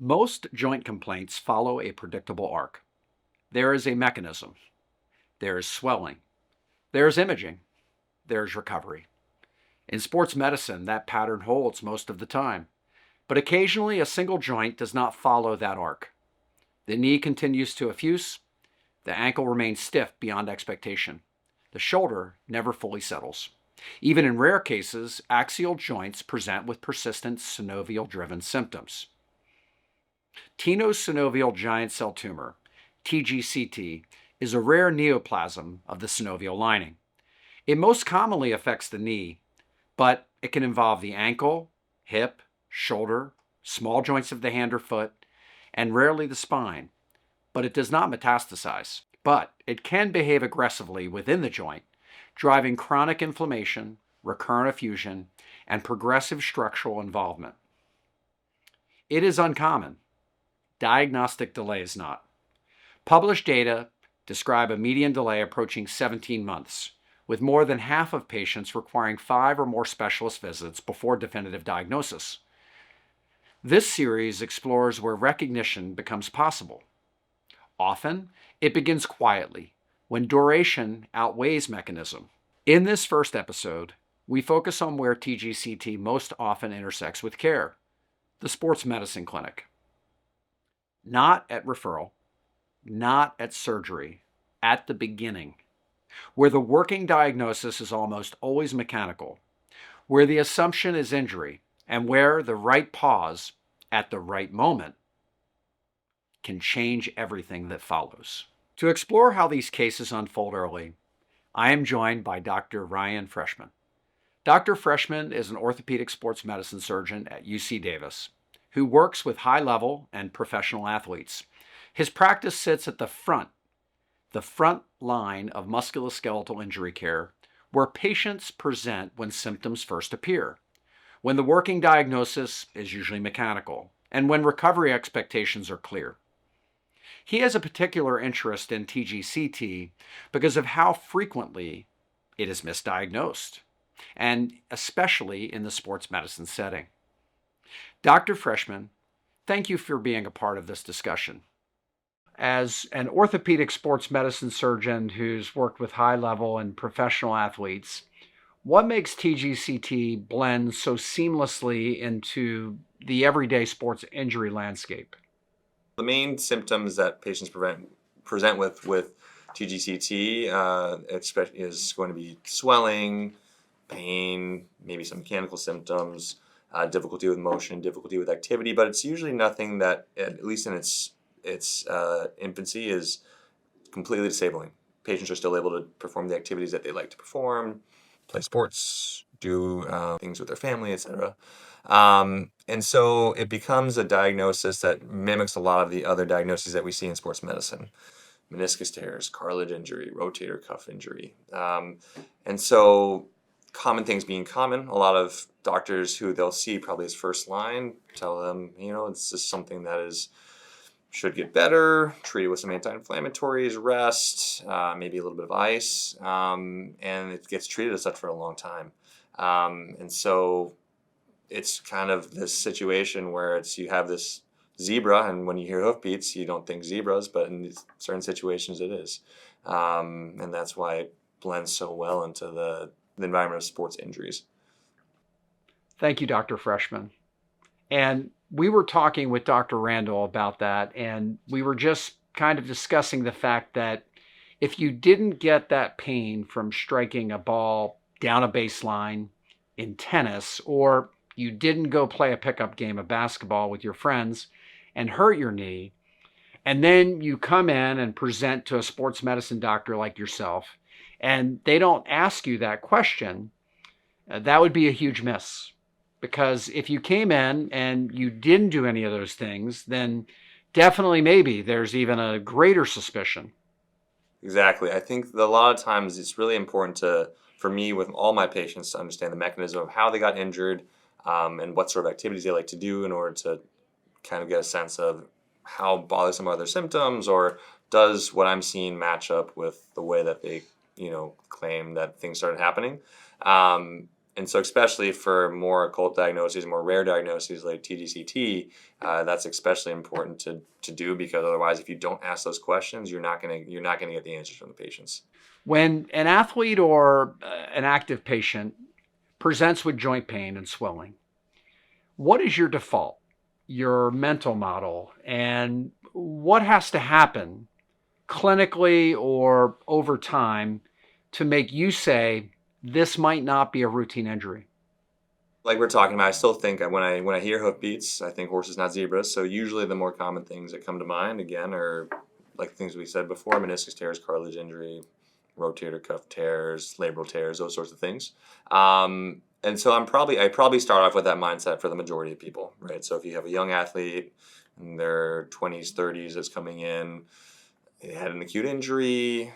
Most joint complaints follow a predictable arc. There is a mechanism. There is swelling. There is imaging. There is recovery. In sports medicine, that pattern holds most of the time. But occasionally, a single joint does not follow that arc. The knee continues to effuse. The ankle remains stiff beyond expectation. The shoulder never fully settles. Even in rare cases, axial joints present with persistent synovial-driven symptoms. Tenosynovial giant cell tumor, TGCT, is a rare neoplasm of the synovial lining. It most commonly affects the knee, but it can involve the ankle, hip, shoulder, small joints of the hand or foot, and rarely the spine. But it does not metastasize. But it can behave aggressively within the joint, driving chronic inflammation, recurrent effusion, and progressive structural involvement. It is uncommon. Diagnostic delay is not. Published data describe a median delay approaching 17 months, with more than half of patients requiring 5 or more specialist visits before definitive diagnosis. This series explores where recognition becomes possible. Often, it begins quietly, when duration outweighs mechanism. In this first episode, we focus on where TGCT most often intersects with care, the sports medicine clinic. Not at referral, not at surgery, at the beginning, where the working diagnosis is almost always mechanical, where the assumption is injury, and where the right pause at the right moment can change everything that follows. To explore how these cases unfold early, I am joined by Dr. Ryan Freshman. Dr. Freshman is an orthopedic sports medicine surgeon at UC Davis who works with high-level and professional athletes. His practice sits at the front line of musculoskeletal injury care, where patients present when symptoms first appear, when the working diagnosis is usually mechanical, and when recovery expectations are clear. He has a particular interest in TGCT because of how frequently it is misdiagnosed, and especially in the sports medicine setting. Dr. Freshman, thank you for being a part of this discussion. As an orthopedic sports medicine surgeon who's worked with high-level and professional athletes, what makes TGCT blend so seamlessly into the everyday sports injury landscape? The main symptoms that patients present with TGCT is going to be swelling, pain, maybe some mechanical symptoms, difficulty with motion, difficulty with activity, but it's usually nothing that, at least in its infancy, is completely disabling. Patients are still able to perform the activities that they like to perform, play sports, do things with their family, etc. And so it becomes a diagnosis that mimics a lot of the other diagnoses that we see in sports medicine. Meniscus tears, cartilage injury, rotator cuff injury. And so common things being common, a lot of doctors who they'll see probably as first line tell them, it's just something that should get better, treated with some anti-inflammatories, rest, maybe a little bit of ice, and it gets treated as such for a long time. And so it's kind of this situation where you have this zebra, and when you hear hoofbeats, you don't think zebras, but in certain situations it is. And that's why it blends so well into the environment of sports injuries. Thank you, Dr. Freshman. And we were talking with Dr. Randall about that, and we were just kind of discussing the fact that if you didn't get that pain from striking a ball down a baseline in tennis, or you didn't go play a pickup game of basketball with your friends and hurt your knee, and then you come in and present to a sports medicine doctor like yourself, and they don't ask you that question, that would be a huge miss. Because if you came in and you didn't do any of those things, then definitely maybe there's even a greater suspicion. Exactly. I think that a lot of times it's really important for me with all my patients to understand the mechanism of how they got injured, and what sort of activities they like to do in order to kind of get a sense of how bothersome are their symptoms, or does what I'm seeing match up with the way that they, claim that things started happening. And so especially for more occult diagnoses, more rare diagnoses like TGCT, that's especially important to do, because otherwise, if you don't ask those questions, you're not gonna get the answers from the patients. When an athlete or an active patient presents with joint pain and swelling, what is your default, your mental model, and what has to happen clinically or over time to make you say this might not be a routine injury? Like we're talking about, I still think when I hear hoof beats, I think horses, not zebras. So usually the more common things that come to mind again are like things we said before: meniscus tears, cartilage injury, rotator cuff tears, labral tears, those sorts of things. And so I probably start off with that mindset for the majority of people, right? So if you have a young athlete in their 20s, 30s that's coming in, they had an acute injury,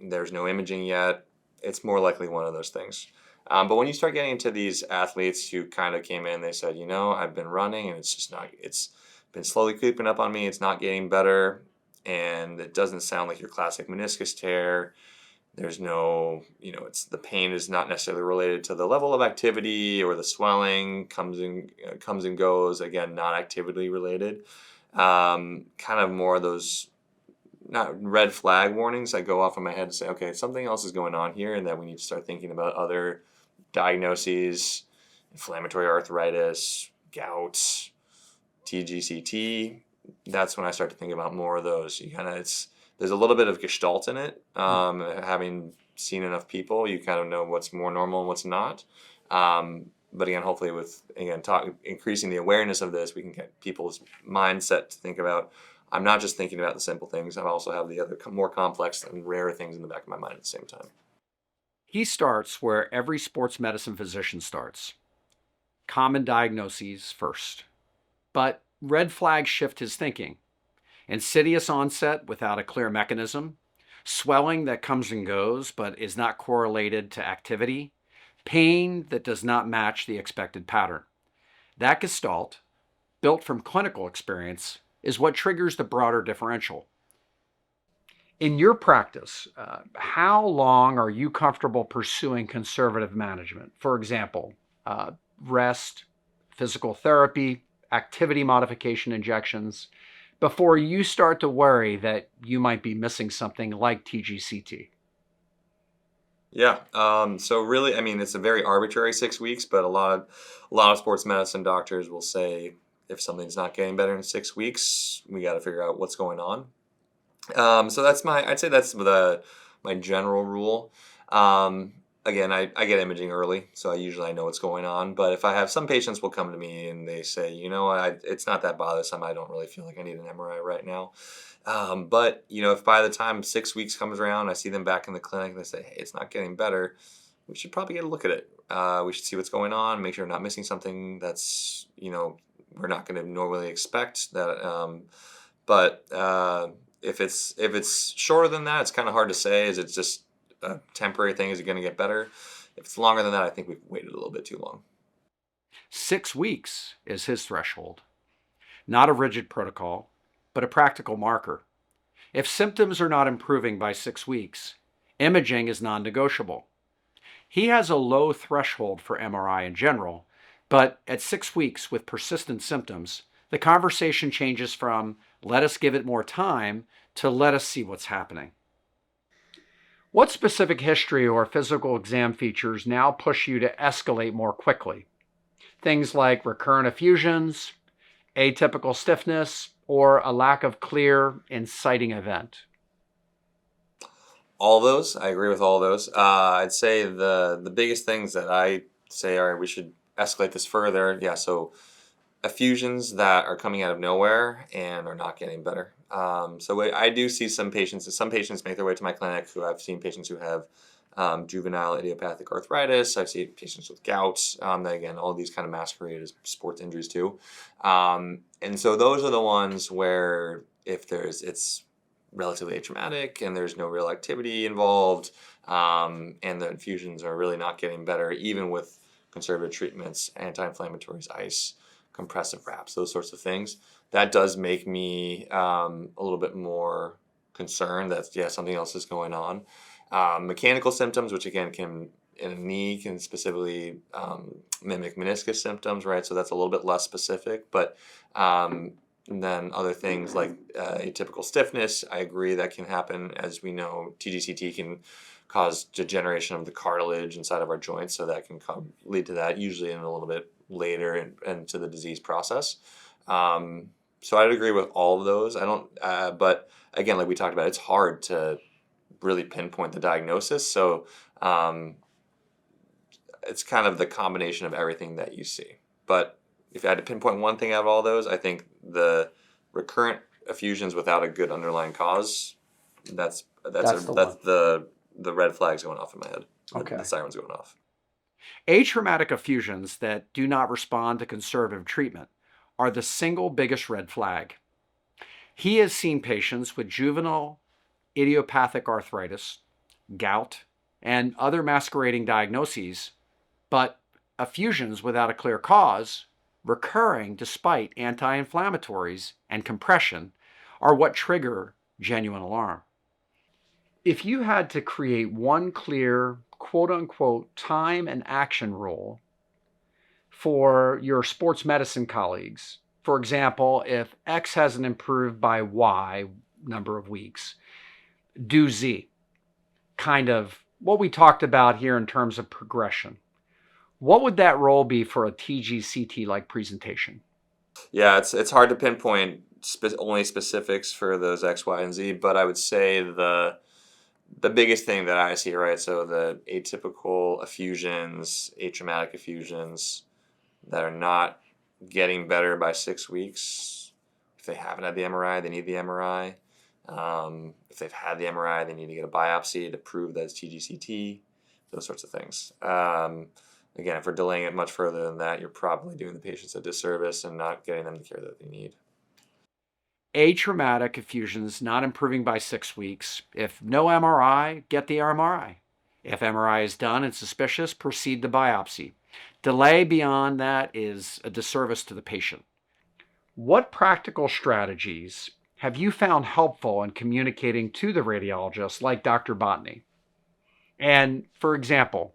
there's no imaging yet, it's more likely one of those things. But when you start getting into these athletes who kind of came in, they said, I've been running and it's been slowly creeping up on me. It's not getting better. And it doesn't sound like your classic meniscus tear. There's no, the pain is not necessarily related to the level of activity, or the swelling comes and goes. Again, not activity related. Kind of more of those, not red flag warnings that go off in my head to say, okay, something else is going on here, and that we need to start thinking about other diagnoses: inflammatory arthritis, gout, TGCT. That's when I start to think about more of those. There's a little bit of gestalt in it. Having seen enough people, you kind of know what's more normal and what's not. But again, hopefully increasing the awareness of this, we can get people's mindset to think about, I'm not just thinking about the simple things. I also have the other more complex and rarer things in the back of my mind at the same time. He starts where every sports medicine physician starts: common diagnoses first. But red flags shift his thinking: insidious onset without a clear mechanism, swelling that comes and goes but is not correlated to activity, pain that does not match the expected pattern. That gestalt, built from clinical experience, is what triggers the broader differential. In your practice, how long are you comfortable pursuing conservative management? For example, rest, physical therapy, activity modification injections, before you start to worry that you might be missing something like TGCT? Yeah. So really, I mean, it's a very arbitrary 6 weeks, but a lot of sports medicine doctors will say if something's not getting better in 6 weeks, we got to figure out what's going on. So I'd say that's my general rule. Again, I get imaging early, so I know what's going on. But if I have some patients will come to me and they say, it's not that bothersome. I don't really feel like I need an MRI right now. But if by the time 6 weeks comes around, I see them back in the clinic and they say, hey, it's not getting better, we should probably get a look at it. We should see what's going on, make sure we're not missing something that's, we're not going to normally expect that. But if it's shorter than that, it's kind of hard to say. Is it just a temporary thing? Is it going to get better? If it's longer than that, I think we've waited a little bit too long. 6 weeks is his threshold. Not a rigid protocol, but a practical marker. If symptoms are not improving by 6 weeks, imaging is non-negotiable. He has a low threshold for MRI in general, but at 6 weeks with persistent symptoms, the conversation changes from let us give it more time to let us see what's happening. What specific history or physical exam features now push you to escalate more quickly? Things like recurrent effusions, atypical stiffness, or a lack of clear inciting event? All those, I agree with all those. I'd say the biggest things that I say, all right, we should escalate this further. Yeah, so effusions that are coming out of nowhere and are not getting better. So I do see some patients, and some patients make their way to my clinic who I've seen patients who have juvenile idiopathic arthritis. I've seen patients with gout. That again, all these kind of masquerade as sports injuries too. And so those are the ones where it's relatively atraumatic and there's no real activity involved, and the infusions are really not getting better, even with conservative treatments, anti-inflammatories, ice, compressive wraps, those sorts of things. That does make me a little bit more concerned that something else is going on. Mechanical symptoms, which again can in a knee can specifically mimic meniscus symptoms, right? So that's a little bit less specific, but and then other things like atypical stiffness, I agree that can happen. As we know, TGCT can cause degeneration of the cartilage inside of our joints, so that can lead to that, usually in a little bit later into the disease process. So I'd agree with all of those. I don't, but again, like we talked about, it's hard to really pinpoint the diagnosis. So it's kind of the combination of everything that you see. But if I had to pinpoint one thing out of all those, I think the recurrent effusions without a good underlying cause, that's the red flags going off in my head. Okay. The sirens going off. Atraumatic effusions that do not respond to conservative treatment are the single biggest red flag. He has seen patients with juvenile idiopathic arthritis, gout, and other masquerading diagnoses, but effusions without a clear cause, recurring despite anti-inflammatories and compression, are what trigger genuine alarm. If you had to create one clear, quote-unquote, time and action rule for your sports medicine colleagues, for example, if X hasn't improved by Y number of weeks, do Z. Kind of what we talked about here in terms of progression. What would that role be for a TGCT-like presentation? Yeah, it's hard to pinpoint only specifics for those X, Y, and Z, but I would say the biggest thing that I see, right, so the atypical effusions, atraumatic effusions that are not getting better by 6 weeks. If they haven't had the MRI, they need the MRI. If they've had the MRI, they need to get a biopsy to prove that it's TGCT, those sorts of things. Again, if we're delaying it much further than that, you're probably doing the patients a disservice and not getting them the care that they need. Atraumatic effusions not improving by 6 weeks. If no MRI, get the MRI. If MRI is done and suspicious, proceed to biopsy. Delay beyond that is a disservice to the patient. What practical strategies have you found helpful in communicating to the radiologist, like Dr. Botany? And for example,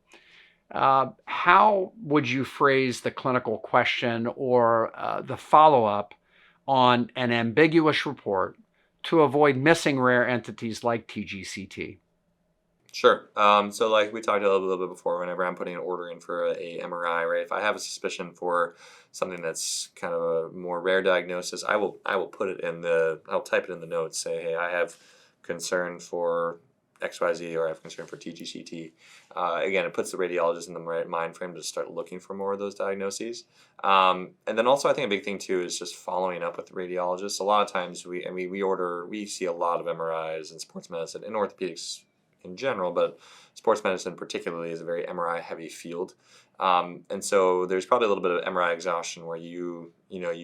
how would you phrase the clinical question or the follow-up on an ambiguous report to avoid missing rare entities like TGCT? Sure. So like we talked a little bit before, whenever I'm putting an order in for a MRI, right? If I have a suspicion for something that's kind of a more rare diagnosis, I will put it I'll type it in the notes, say, hey, I have concern for XYZ, or I have concern for TGCT. Again, it puts the radiologist in the right mind frame to start looking for more of those diagnoses. And then also, I think a big thing too is just following up with the radiologist. A lot of times we see a lot of MRIs in sports medicine and orthopedics in general, but sports medicine particularly is a very MRI heavy field. And so there's probably a little bit of MRI exhaustion where you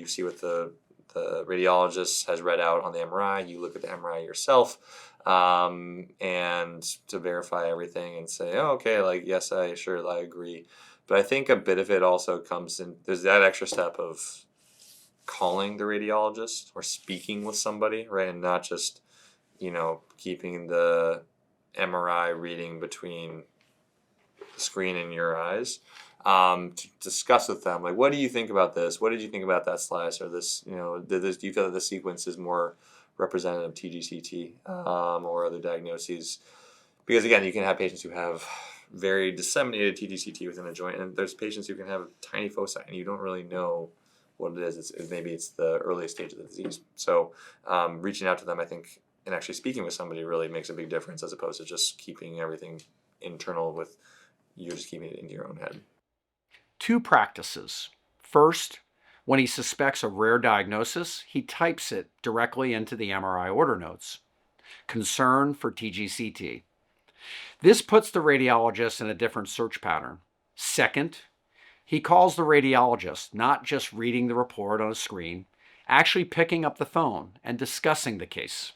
see what the radiologist has read out on the MRI, you look at the MRI yourself, and to verify everything and say, oh, okay, like, yes, I agree. But I think a bit of it also comes in, there's that extra step of calling the radiologist or speaking with somebody, right? And not just, keeping the MRI reading between the screen and your eyes, to discuss with them, like, what do you think about this? What did you think about that slice? Or this, do you feel that the sequence is more representative of TGCT or other diagnoses? Because again, you can have patients who have very disseminated TGCT within a joint, and there's patients who can have tiny foci, and you don't really know what it is. Maybe it's the earliest stage of the disease. So reaching out to them, I think, and actually speaking with somebody really makes a big difference, as opposed to just keeping everything internal with you're just keeping it in your own head. 2 practices. First, when he suspects a rare diagnosis, he types it directly into the MRI order notes. Concern for TGCT. This puts the radiologist in a different search pattern. Second, he calls the radiologist, not just reading the report on a screen, actually picking up the phone and discussing the case.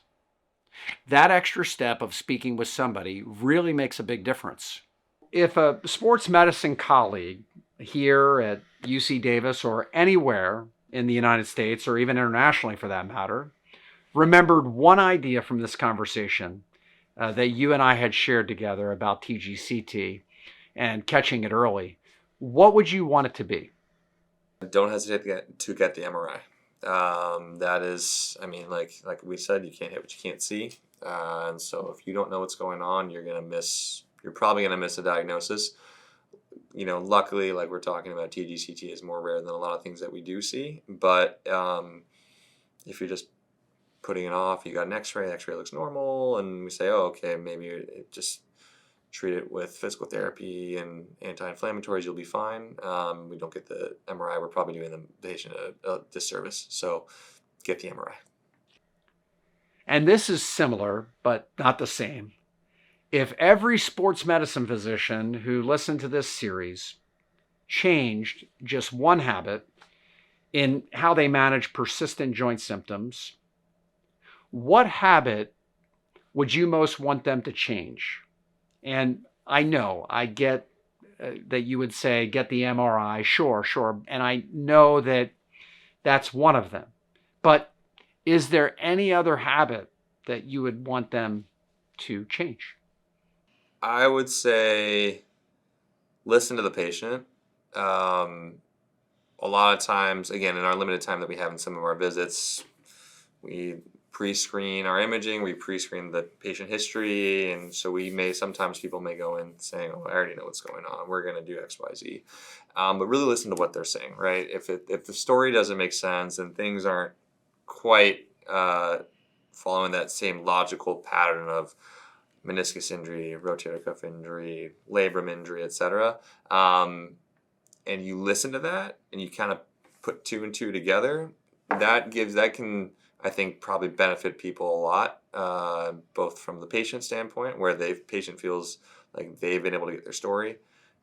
That extra step of speaking with somebody really makes a big difference. If a sports medicine colleague here at UC Davis or anywhere in the United States, or even internationally for that matter, remembered one idea from this conversation that you and I had shared together about TGCT, and catching it early, what would you want it to be? Don't hesitate to get the MRI. That is, I mean, like we said, you can't hit what you can't see, and so if you don't know what's going on, you're probably gonna miss a diagnosis. Luckily, like we're talking about, TGCT is more rare than a lot of things that we do see. But if you're just putting it off, you got an X-ray, X-ray looks normal, and we say, oh, okay, maybe just treat it with physical therapy and anti-inflammatories, you'll be fine. We don't get the MRI, we're probably doing the patient a disservice. So get the MRI. And this is similar, but not the same. If every sports medicine physician who listened to this series changed just one habit in how they manage persistent joint symptoms, what habit would you most want them to change? And I know, I get that you would say, get the MRI, sure, sure. And I know that that's one of them. But is there any other habit that you would want them to change? I would say listen to the patient. A lot of times, again, in our limited time that we have in some of our visits, we pre-screen our imaging, we pre-screen the patient history, and so sometimes people may go in saying, oh, I already know what's going on, we're going to do X, Y, Z. But really listen to what they're saying, right? If the story doesn't make sense and things aren't quite following that same logical pattern of meniscus injury, rotator cuff injury, labrum injury, etc., and you listen to that and you kind of put two and two together, that can, I think, probably benefit people a lot, both from the patient standpoint, where patient feels like they've been able to get their story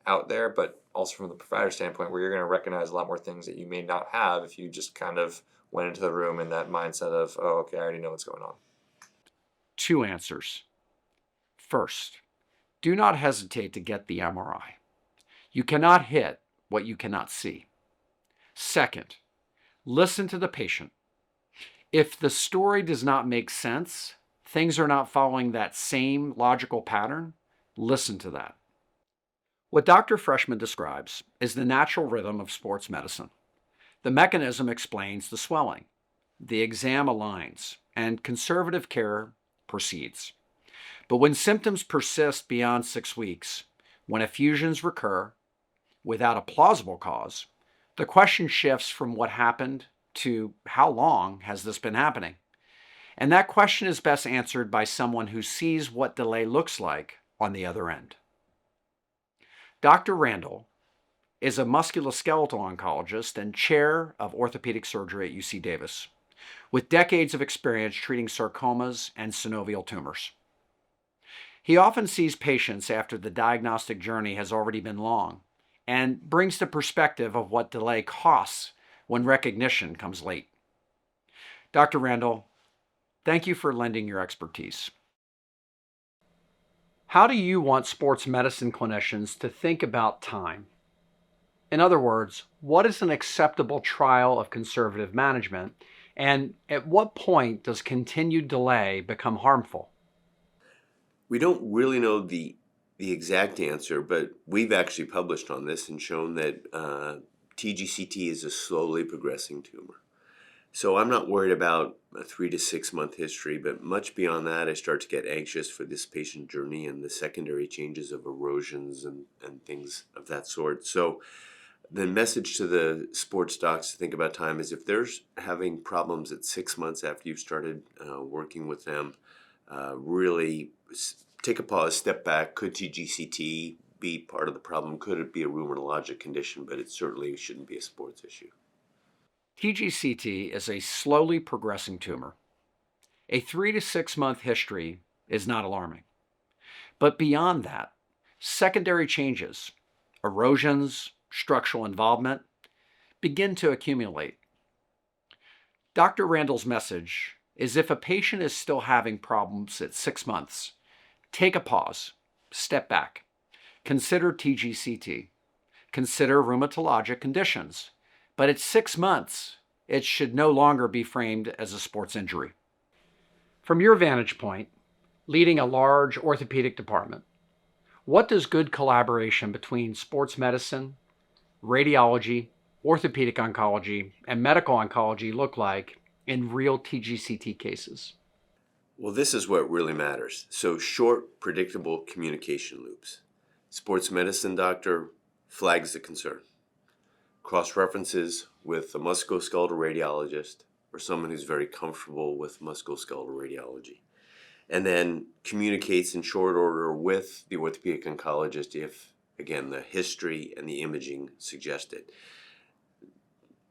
out there, but also from the provider standpoint, where you're going to recognize a lot more things that you may not have if you just kind of went into the room in that mindset of, oh, okay, I already know what's going on. Two answers. First, do not hesitate to get the MRI. You cannot hit what you cannot see. Second, listen to the patient. If the story does not make sense, things are not following that same logical pattern, listen to that. What Dr. Freshman describes is the natural rhythm of sports medicine. The mechanism explains the swelling. The exam aligns, and conservative care proceeds. But when symptoms persist beyond 6 weeks, when effusions recur without a plausible cause, the question shifts from what happened to how long has this been happening? And that question is best answered by someone who sees what delay looks like on the other end. Dr. Randall is a musculoskeletal oncologist and chair of orthopedic surgery at UC Davis, with decades of experience treating sarcomas and synovial tumors. He often sees patients after the diagnostic journey has already been long and brings the perspective of what delay costs when recognition comes late. Dr. Randall, thank you for lending your expertise. How do you want sports medicine clinicians to think about time? In other words, what is an acceptable trial of conservative management, and at what point does continued delay become harmful? We don't really know the exact answer, but we've actually published on this and shown that TGCT is a slowly progressing tumor. So I'm not worried about a 3 to 6 month history, but much beyond that, I start to get anxious for this patient journey and the secondary changes of erosions and things of that sort. So the message to the sports docs to think about time is if they're having problems at 6 months after you've started working with them, really take a pause, step back. Could TGCT be part of the problem? Could it be a rheumatologic condition? But it certainly shouldn't be a sports issue. TGCT is a slowly progressing tumor. A 3 to 6 month history is not alarming. But beyond that, secondary changes, erosions, structural involvement, begin to accumulate. Dr. Randall's message is if a patient is still having problems at 6 months, take a pause, step back, consider TGCT, consider rheumatologic conditions, but at 6 months, it should no longer be framed as a sports injury. From your vantage point, leading a large orthopedic department, What does good collaboration between sports medicine, radiology, orthopedic oncology, and medical oncology look like in real TGCT cases? Well, this is what really matters. So, short, predictable communication loops. Sports medicine doctor flags the concern. Cross references with a musculoskeletal radiologist or someone who's very comfortable with musculoskeletal radiology. And then communicates in short order with the orthopedic oncologist if, again, the history and the imaging suggest it.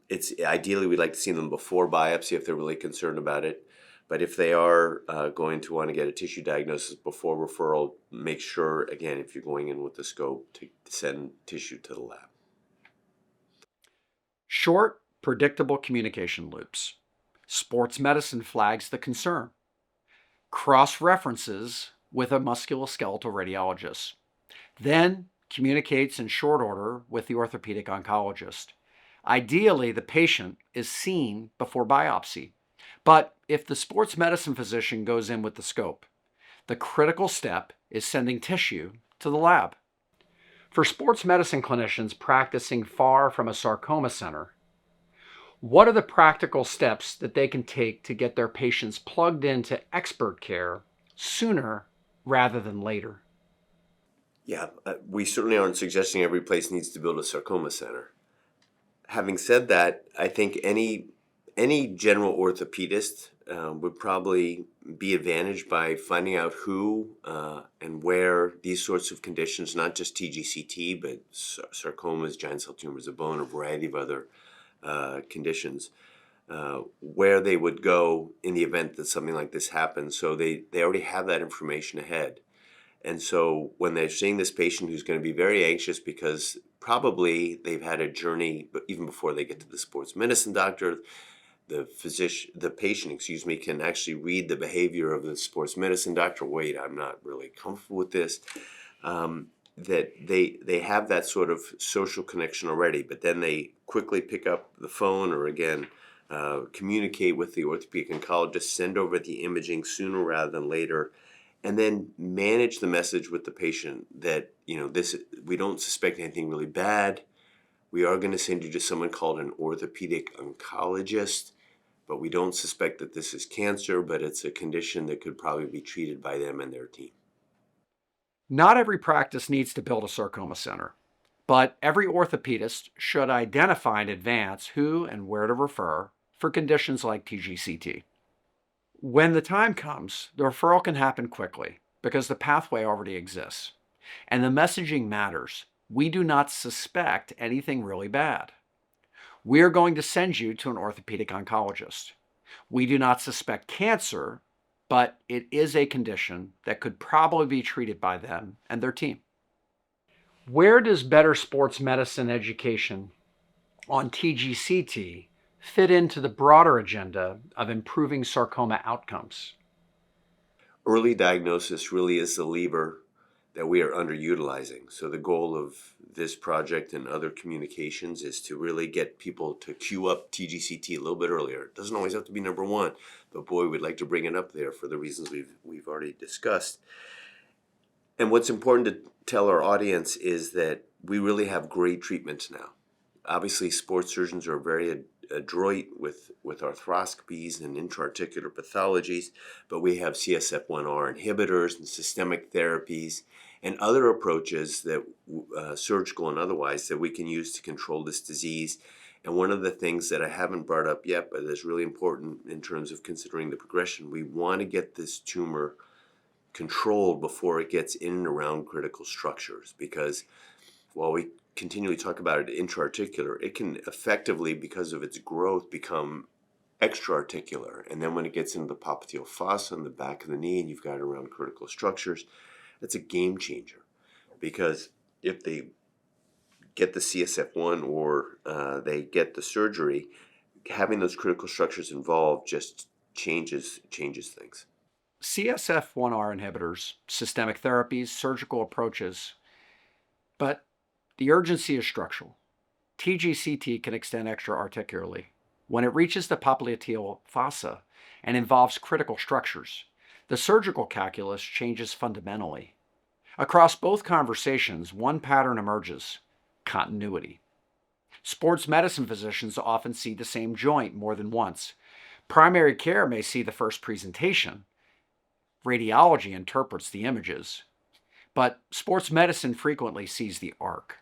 It's ideally we'd like to see them before biopsy if they're really concerned about it. But if they are going to want to get a tissue diagnosis before referral, make sure, again, if you're going in with the scope, to send tissue to the lab. Short, predictable communication loops. Sports medicine flags the concern. Cross references with a musculoskeletal radiologist. Then communicates in short order with the orthopedic oncologist. Ideally, the patient is seen before biopsy. But if the sports medicine physician goes in with the scope, the critical step is sending tissue to the lab. For sports medicine clinicians practicing far from a sarcoma center, what are the practical steps that they can take to get their patients plugged into expert care sooner rather than later? Yeah, we certainly aren't suggesting every place needs to build a sarcoma center. Having said that, I think any general orthopedist would probably be advantaged by finding out who and where these sorts of conditions, not just TGCT, but sarcomas, giant cell tumors of bone, a variety of other conditions, where they would go in the event that something like this happens. So they already have that information ahead. And so when they're seeing this patient who's going to be very anxious because probably they've had a journey, but even before they get to the sports medicine doctor, the patient, can actually read the behavior of the sports medicine doctor. Wait, I'm not really comfortable with this. That they have that sort of social connection already, but then they quickly pick up the phone or again communicate with the orthopedic oncologist, send over the imaging sooner rather than later, and then manage the message with the patient that we don't suspect anything really bad. We are going to send you to someone called an orthopedic oncologist, but we don't suspect that this is cancer, but it's a condition that could probably be treated by them and their team. Not every practice needs to build a sarcoma center, but every orthopedist should identify in advance who and where to refer for conditions like TGCT. When the time comes, the referral can happen quickly because the pathway already exists. And the messaging matters. We do not suspect anything really bad. We are going to send you to an orthopedic oncologist. We do not suspect cancer, but it is a condition that could probably be treated by them and their team. Where does better sports medicine education on TGCT fit into the broader agenda of improving sarcoma outcomes? Early diagnosis really is the lever that we are underutilizing. So the goal of this project and other communications is to really get people to queue up TGCT a little bit earlier. It doesn't always have to be number one, but boy, we'd like to bring it up there for the reasons we've already discussed. And what's important to tell our audience is that we really have great treatments now. Obviously, sports surgeons are very adroit with arthroscopies and intra-articular pathologies, but we have CSF1R inhibitors and systemic therapies and other approaches that surgical and otherwise that we can use to control this disease. And one of the things that I haven't brought up yet, but is really important in terms of considering the progression, we want to get this tumor controlled before it gets in and around critical structures, because while we continually talk about it intra-articular, it can effectively, because of its growth, become extra-articular. And then when it gets into the popliteal fossa in the back of the knee and you've got it around critical structures, that's a game changer. Because if they get the CSF1 or they get the surgery, having those critical structures involved just changes things. CSF1R inhibitors, systemic therapies, surgical approaches, but the urgency is structural. TGCT can extend extra-articularly. When it reaches the popliteal fossa and involves critical structures, the surgical calculus changes fundamentally. Across both conversations, one pattern emerges: continuity. Sports medicine physicians often see the same joint more than once. Primary care may see the first presentation. Radiology interprets the images. But sports medicine frequently sees the arc.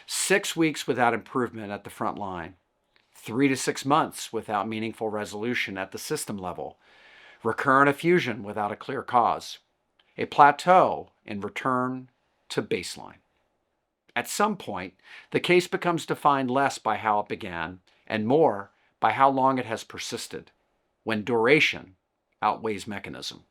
6 weeks without improvement at the front line. 3 to 6 months without meaningful resolution at the system level. Recurrent effusion without a clear cause. A plateau in return to baseline. At some point, the case becomes defined less by how it began and more by how long it has persisted, when duration outweighs mechanism.